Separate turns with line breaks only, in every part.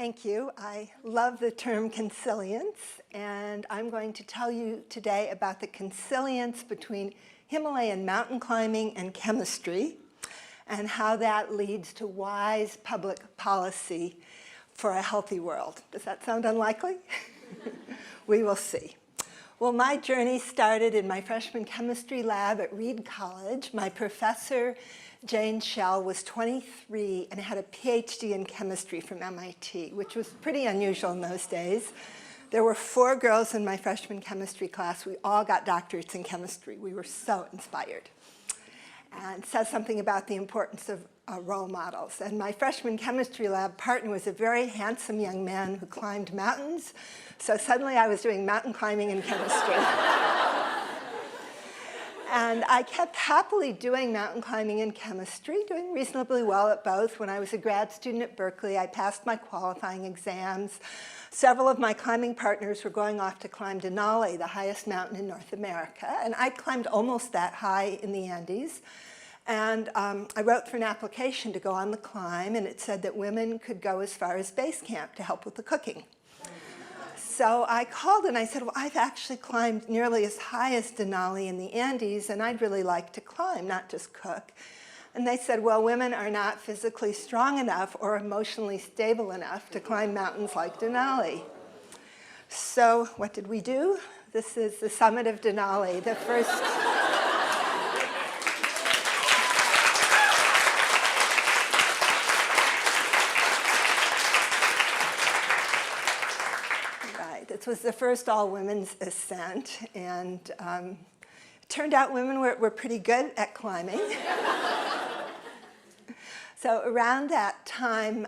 Thank you. I love the term consilience, and I'm going to tell you today about the consilience between Himalayan mountain climbing and chemistry, and how that leads to wise public policy for a healthy world. Does that sound unlikely? We will see. Well, my journey started in my freshman chemistry lab at Reed College. My professor, Jane Schell, was 23 and had a PhD in chemistry from MIT, which was pretty unusual in those days. There were 4 girls in my freshman chemistry class. We all got doctorates in chemistry. We were so inspired. And it says something about the importance of role models. And my freshman chemistry lab partner was a very handsome young man who climbed mountains. So suddenly I was doing mountain climbing and chemistry. And I kept happily doing mountain climbing and chemistry, doing reasonably well at both. When I was a grad student at Berkeley, I passed my qualifying exams. Several of my climbing partners were going off to climb Denali, the highest mountain in North America. And I climbed almost that high in the Andes. And I wrote for an application to go on the climb, and it said that women could go as far as base camp to help with the cooking. So I called and I said, well, I've actually climbed nearly as high as Denali in the Andes, and I'd really like to climb, not just cook. And they said, well, women are not physically strong enough or emotionally stable enough to climb mountains like Denali. So what did we do? This is the summit of Denali, the first... This was the first all-women's ascent, and it turned out women were pretty good at climbing. So around that time,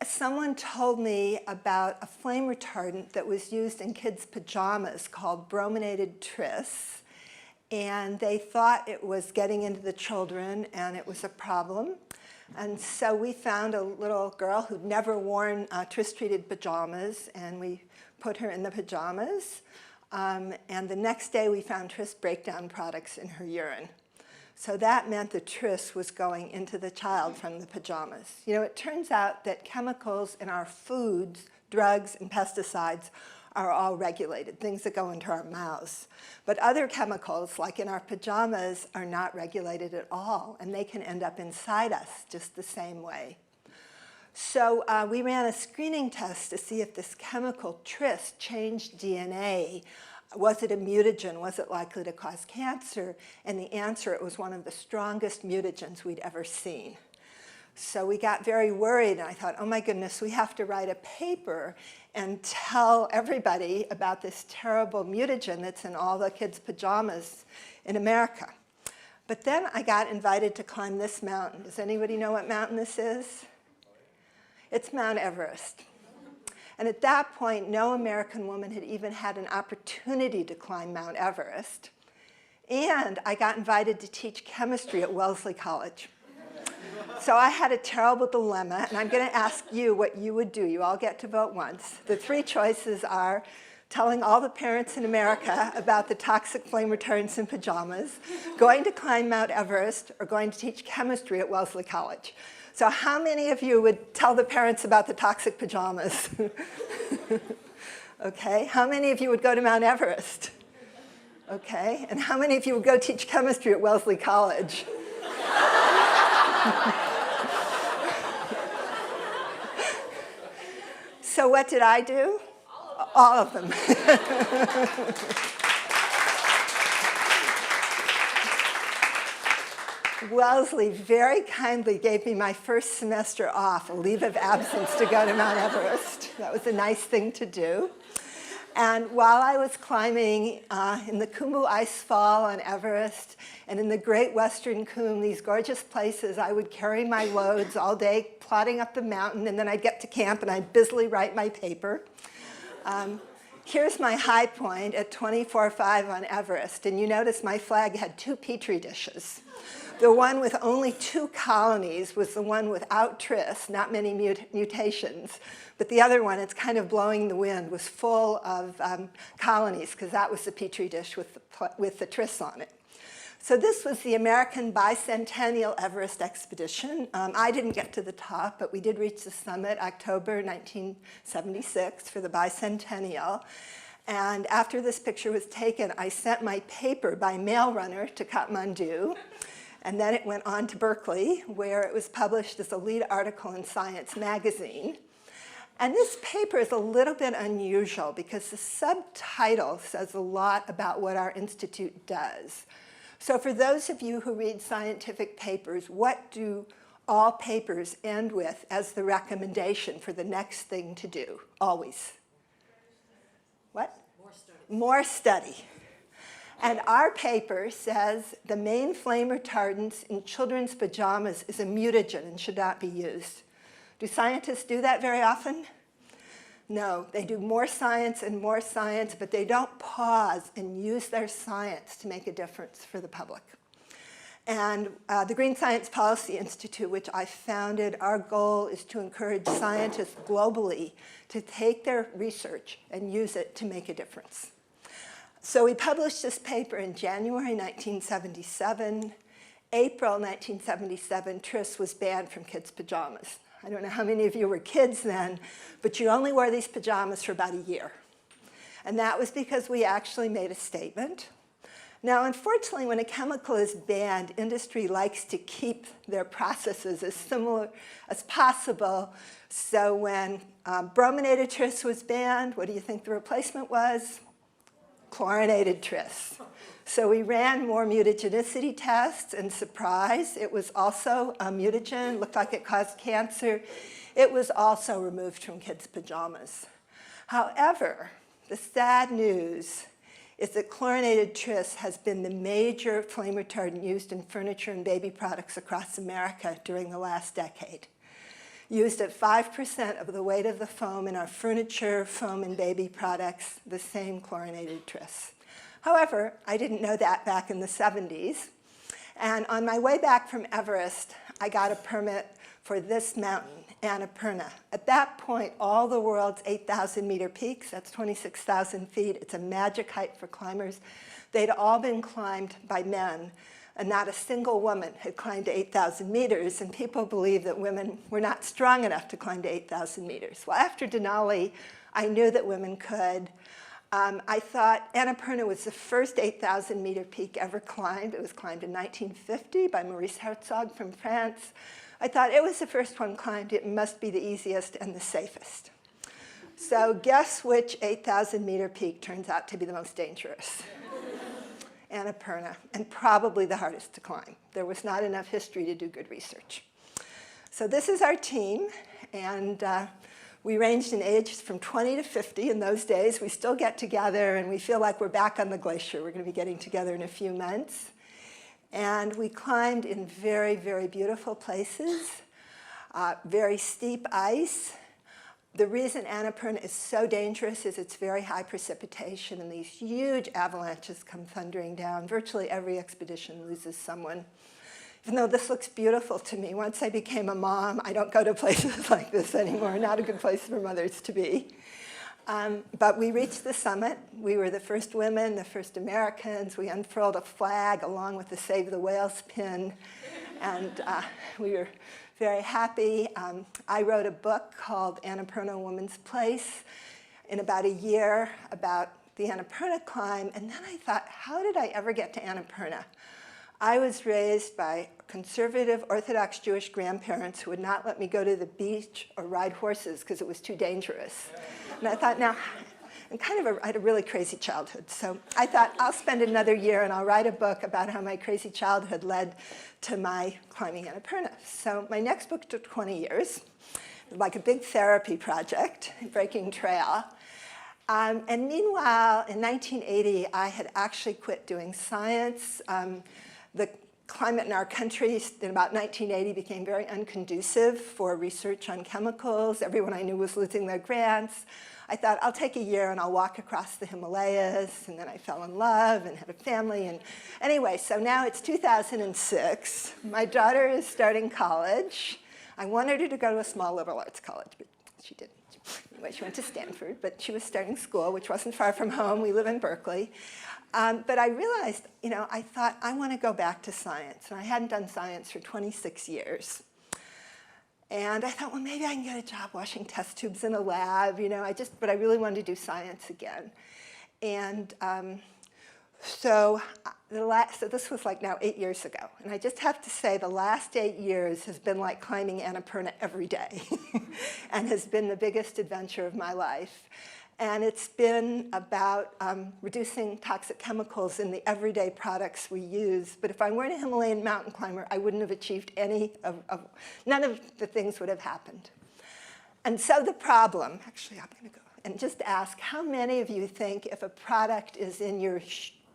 someone told me about a flame retardant that was used in kids' pajamas called Brominated tris, and they thought it was getting into the children, and it was a problem. And so we found a little girl who'd never worn tris-treated pajamas, and we put her in the pajamas. And the next day we found tris breakdown products in her urine. So that meant the tris was going into the child from the pajamas. You know, it turns out that chemicals in our foods, drugs, and pesticides are all regulated, things that go into our mouths. But other chemicals, like in our pajamas, are not regulated at all, and they can end up inside us just the same way. So we ran a screening test to see if this chemical tris changed DNA. Was it a mutagen? Was it likely to cause cancer? And the answer, it was one of the strongest mutagens we'd ever seen. So we got very worried, and I thought, oh my goodness, we have to write a paper and tell everybody about this terrible mutagen that's in all the kids' pajamas in America. But then I got invited to climb this mountain. Does anybody know what mountain this is? It's Mount Everest. And at that point, no American woman had even had an opportunity to climb Mount Everest. And I got invited to teach chemistry at Wellesley College. So I had a terrible dilemma, and I'm going to ask you what you would do. You all get to vote once. The 3 choices are telling all the parents in America about the toxic flame retardants in pajamas, going to climb Mount Everest, or going to teach chemistry at Wellesley College. So how many of you would tell the parents about the toxic pajamas? Okay. How many of you would go to Mount Everest? Okay. And how many of you would go teach chemistry at Wellesley College? So what did I do? All of them. Wellesley very kindly gave me my first semester off, a leave of absence to go to Mount Everest. That was a nice thing to do. And while I was climbing in the Khumbu Icefall on Everest and in the Great Western Khum, these gorgeous places, I would carry my loads all day, plodding up the mountain, and then I'd get to camp and I'd busily write my paper. Here's my high point at 24.5 on Everest, and you notice my flag had 2 petri dishes. The one with only 2 colonies was the one without tris, not many mutations. But the other one, it's kind of blowing the wind, was full of colonies, because that was the petri dish with the tris on it. So this was the American bicentennial Everest expedition. I didn't get to the top, but we did reach the summit October 1976 for the bicentennial. And after this picture was taken, I sent my paper by mail runner to Kathmandu. And then it went on to Berkeley, where it was published as a lead article in Science magazine. And this paper is a little bit unusual because the subtitle says a lot about what our institute does. So for those of you who read scientific papers, what do all papers end with as the recommendation for the next thing to do? Always. What?
More study.
More study. And our paper says the main flame retardant in children's pajamas is a mutagen and should not be used. Do scientists do that very often? No, they do more science and more science, but they don't pause and use their science to make a difference for the public. And the Green Science Policy Institute, which I founded, our goal is to encourage scientists globally to take their research and use it to make a difference. So we published this paper in January 1977. April 1977, tris was banned from kids' pajamas. I don't know how many of you were kids then, but you only wore these pajamas for about a year. And that was because we actually made a statement. Now, unfortunately, when a chemical is banned, industry likes to keep their processes as similar as possible. So when brominated tris was banned, what do you think the replacement was? Chlorinated tris. So we ran more mutagenicity tests, and surprise, it was also a mutagen, looked like it caused cancer. It was also removed from kids' pajamas. However, the sad news is that chlorinated tris has been the major flame retardant used in furniture and baby products across America during the last decade. Used at 5% of the weight of the foam in our furniture, foam, and baby products, the same chlorinated tris. However, I didn't know that back in the 70s. And on my way back from Everest, I got a permit for this mountain, Annapurna. At that point, all the world's 8,000-meter peaks, that's 26,000 feet, it's a magic height for climbers, they'd all been climbed by men, and not a single woman had climbed to 8,000 meters, and people believed that women were not strong enough to climb to 8,000 meters. Well, after Denali, I knew that women could. I thought Annapurna was the first 8,000-meter peak ever climbed. It was climbed in 1950 by Maurice Herzog from France. I thought it was the first one climbed. It must be the easiest and the safest. So guess which 8,000-meter peak turns out to be the most dangerous? Annapurna, and probably the hardest to climb. There was not enough history to do good research. So this is our team, and we ranged in ages from 20 to 50 in those days. We still get together, and we feel like we're back on the glacier. We're going to be getting together in a few months. And we climbed in very, very beautiful places, very steep ice. The reason Annapurna is so dangerous is it's very high precipitation, and these huge avalanches come thundering down. Virtually every expedition loses someone. Even though this looks beautiful to me, once I became a mom, I don't go to places like this anymore. Not a good place for mothers to be. But we reached the summit. We were the first women, the first Americans. We unfurled a flag along with the Save the Whales pin. And we were very happy. I wrote a book called Annapurna Woman's Place in about a year about the Annapurna climb. And then I thought, how did I ever get to Annapurna? I was raised by conservative Orthodox Jewish grandparents who would not let me go to the beach or ride horses because it was too dangerous. And I thought, now, I had a really crazy childhood. So I thought, I'll spend another year and I'll write a book about how my crazy childhood led to my climbing Annapurna. So my next book took 20 years, like a big therapy project, breaking trail. And meanwhile, in 1980, I had actually quit doing science. The climate in our country in about 1980 became very unconducive for research on chemicals. Everyone I knew was losing their grants. I thought, I'll take a year and I'll walk across the Himalayas. And then I fell in love and had a family. And anyway, so now it's 2006. My daughter is starting college. I wanted her to go to a small liberal arts college, but she didn't. Anyway, she went to Stanford, but she was starting school, which wasn't far from home. We live in Berkeley. But I realized, I thought, I want to go back to science. And I hadn't done science for 26 years. And I thought, well, maybe I can get a job washing test tubes in a lab, but I really wanted to do science again. And so this was like now 8 years ago. And I just have to say the last 8 years has been like climbing Annapurna every day and has been the biggest adventure of my life. And it's been about reducing toxic chemicals in the everyday products we use. But if I weren't a Himalayan mountain climber, I wouldn't have achieved none of the things would have happened. And so the problem, actually I'm going to go and just ask, how many of you think if a product is in your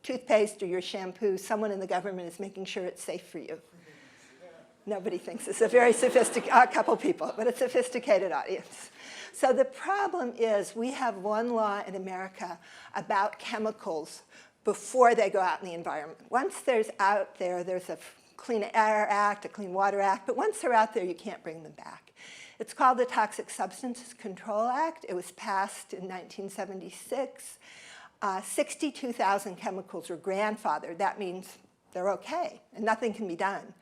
toothpaste or your shampoo, someone in the government is making sure it's safe for you? Nobody thinks. It's a very sophisticated, a couple people, but a sophisticated audience. So the problem is we have one law in America about chemicals before they go out in the environment. Once there's a Clean Air Act, a Clean Water Act, but once they're out there, you can't bring them back. It's called the Toxic Substances Control Act. It was passed in 1976. 62,000 chemicals were grandfathered. That means they're okay, and nothing can be done.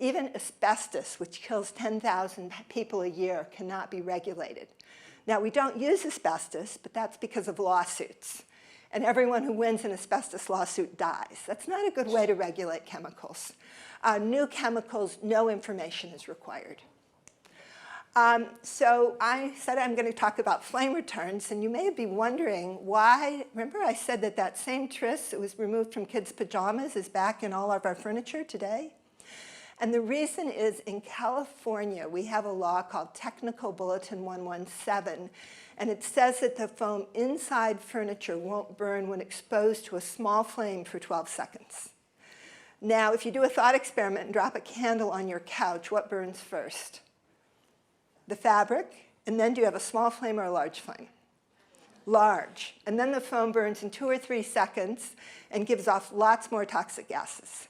Even asbestos, which kills 10,000 people a year, cannot be regulated. Now, we don't use asbestos, but that's because of lawsuits. And everyone who wins an asbestos lawsuit dies. That's not a good way to regulate chemicals. New chemicals, no information is required. So I said I'm going to talk about flame returns, and you may be wondering why. Remember I said that same tris that was removed from kids' pajamas is back in all of our furniture today? And the reason is in California, we have a law called Technical Bulletin 117, and it says that the foam inside furniture won't burn when exposed to a small flame for 12 seconds. Now, if you do a thought experiment and drop a candle on your couch, what burns first? The fabric, and then do you have a small flame or a large flame? Large. And then the foam burns in 2 or 3 seconds and gives off lots more toxic gases.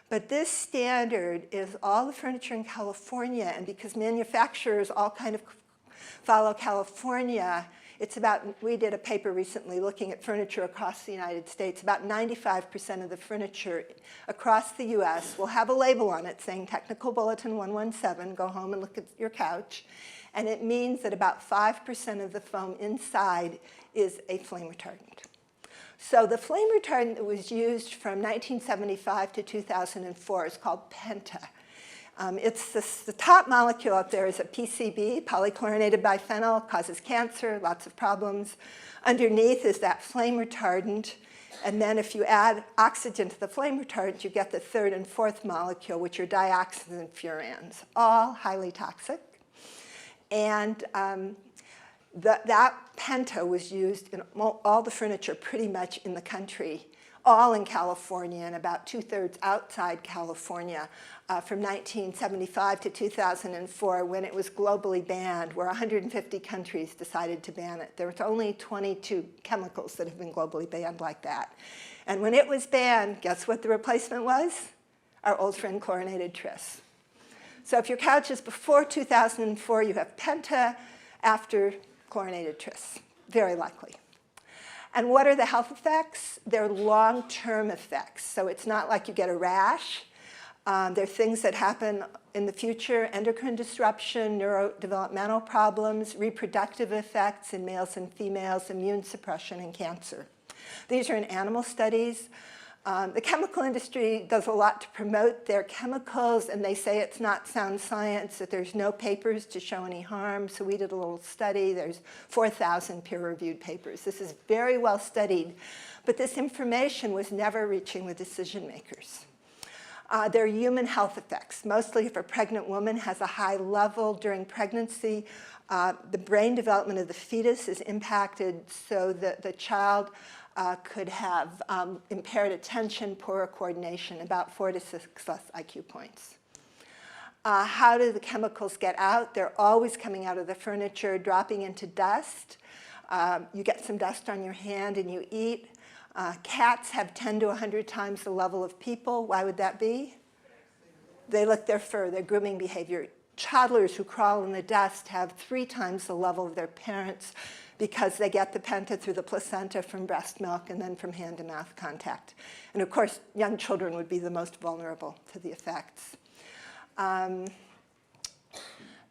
But this standard is all the furniture in California, and because manufacturers all kind of follow California, we did a paper recently looking at furniture across the United States. About 95% of the furniture across the US will have a label on it saying Technical Bulletin 117, go home and look at your couch. And it means that about 5% of the foam inside is a flame retardant. So the flame retardant that was used from 1975 to 2004 is called Penta. The top molecule up there is a PCB, polychlorinated biphenyl, causes cancer, lots of problems. Underneath is that flame retardant. And then if you add oxygen to the flame retardant, you get the third and fourth molecule, which are dioxins and furans, all highly toxic. And that Penta was used in all the furniture pretty much in the country, all in California and about 2/3 outside California from 1975 to 2004 when it was globally banned, where 150 countries decided to ban it. There was only 22 chemicals that have been globally banned like that. And when it was banned, guess what the replacement was? Our old friend chlorinated tris. So if your couch is before 2004, you have Penta. After chlorinated tris, very likely. And what are the health effects? They're long-term effects. So it's not like you get a rash. There are things that happen in the future: endocrine disruption, neurodevelopmental problems, reproductive effects in males and females, immune suppression, and cancer. These are in animal studies. The chemical industry does a lot to promote their chemicals, and they say it's not sound science, that there's no papers to show any harm. So we did a little study. There's 4,000 peer-reviewed papers. This is very well studied, but this information was never reaching the decision makers. There are human health effects. Mostly if a pregnant woman has a high level during pregnancy, the brain development of the fetus is impacted, so that the child could have impaired attention, poorer coordination, about 4 to 6 less IQ points. How do the chemicals get out? They're always coming out of the furniture, dropping into dust. You get some dust on your hand and you eat. Cats have 10 to 100 times the level of people. Why would that be? They lick their fur. Their grooming behavior toddlers who crawl in the dust have 3 times the level of their parents because they get the penta through the placenta from breast milk and then from hand-to-mouth contact. And of course, young children would be the most vulnerable to the effects.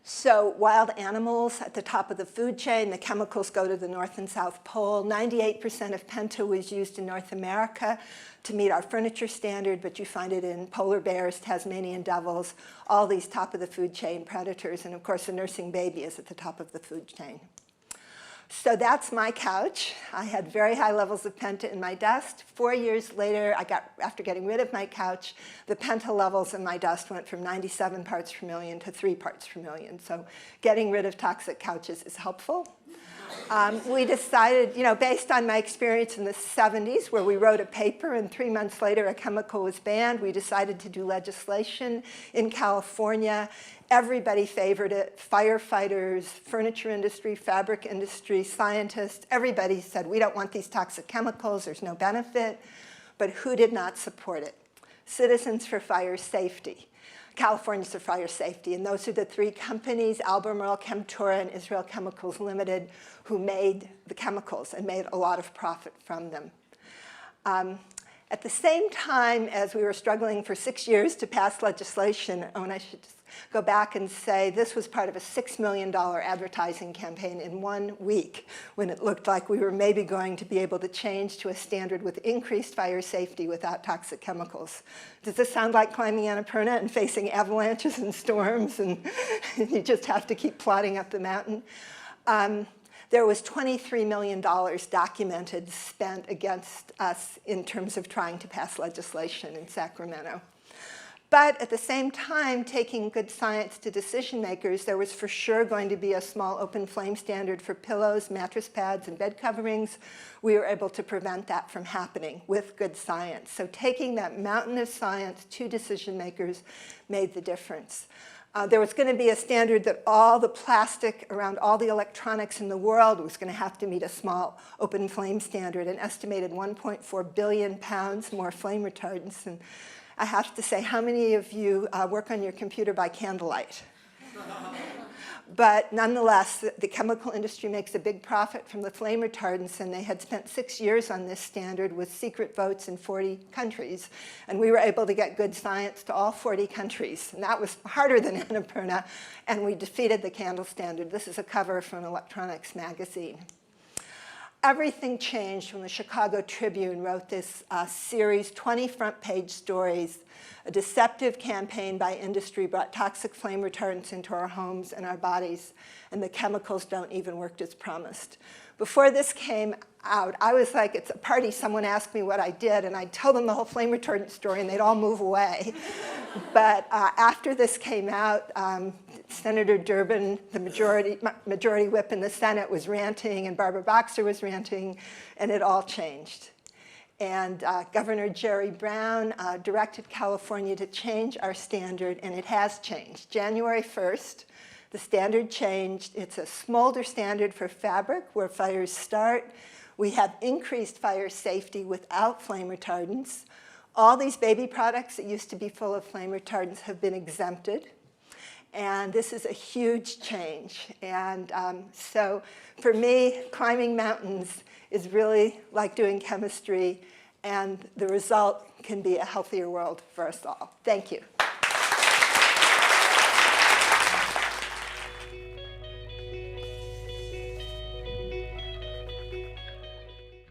So wild animals at the top of the food chain, the chemicals go to the North and South Pole. 98% of penta was used in North America to meet our furniture standard, but you find it in polar bears, Tasmanian devils, all these top of the food chain predators, and of course a nursing baby is at the top of the food chain. So that's my couch. I had very high levels of penta in my dust. 4 years later, after getting rid of my couch, the penta levels in my dust went from 97 parts per million to 3 parts per million. So getting rid of toxic couches is helpful. We decided, based on my experience in the 70s, where we wrote a paper and 3 months later a chemical was banned, we decided to do legislation in California. Everybody favored it. Firefighters, furniture industry, fabric industry, scientists, everybody said, we don't want these toxic chemicals, there's no benefit. But who did not support it? Citizens for Fire Safety. Californians for Fire Safety, and those are the 3 companies, Albemarle, Chemtura, and Israel Chemicals Limited, who made the chemicals and made a lot of profit from them. At the same time as we were struggling for 6 years to pass legislation, and I should just go back and say this was part of a $6 million advertising campaign in 1 week when it looked like we were maybe going to be able to change to a standard with increased fire safety without toxic chemicals. Does this sound like climbing Annapurna and facing avalanches and storms and you just have to keep plodding up the mountain? There was $23 million documented spent against us in terms of trying to pass legislation in Sacramento. But at the same time, taking good science to decision makers, there was for sure going to be a small open flame standard for pillows, mattress pads, and bed coverings. We were able to prevent that from happening with good science. So taking that mountain of science to decision makers made the difference. There was going to be a standard that all the plastic around all the electronics in the world was going to have to meet a small open flame standard, an estimated 1.4 billion pounds more flame retardants. And I have to say, how many of you work on your computer by candlelight? But nonetheless, the chemical industry makes a big profit from the flame retardants, and they had spent 6 years on this standard with secret votes in 40 countries. And we were able to get good science to all 40 countries. And that was harder than Annapurna, and we defeated the candle standard. This is a cover from Electronics magazine. Everything changed when the Chicago Tribune wrote this series, 20 front-page stories. A deceptive campaign by industry brought toxic flame retardants into our homes and our bodies, and the chemicals don't even work as promised. Before this came out, I was like, it's a party, someone asked me what I did, and I'd tell them the whole flame retardant story, and they'd all move away. But after this came out, Senator Durbin, the majority whip in the Senate, was ranting, and Barbara Boxer was ranting, and it all changed. And Governor Jerry Brown directed California to change our standard, and it has changed. January 1st, the standard changed. It's a smolder standard for fabric where fires start. We have increased fire safety without flame retardants. All these baby products that used to be full of flame retardants have been exempted. And this is a huge change. And so for me, climbing mountains is really like doing chemistry, and the result can be a healthier world for us all. Thank you.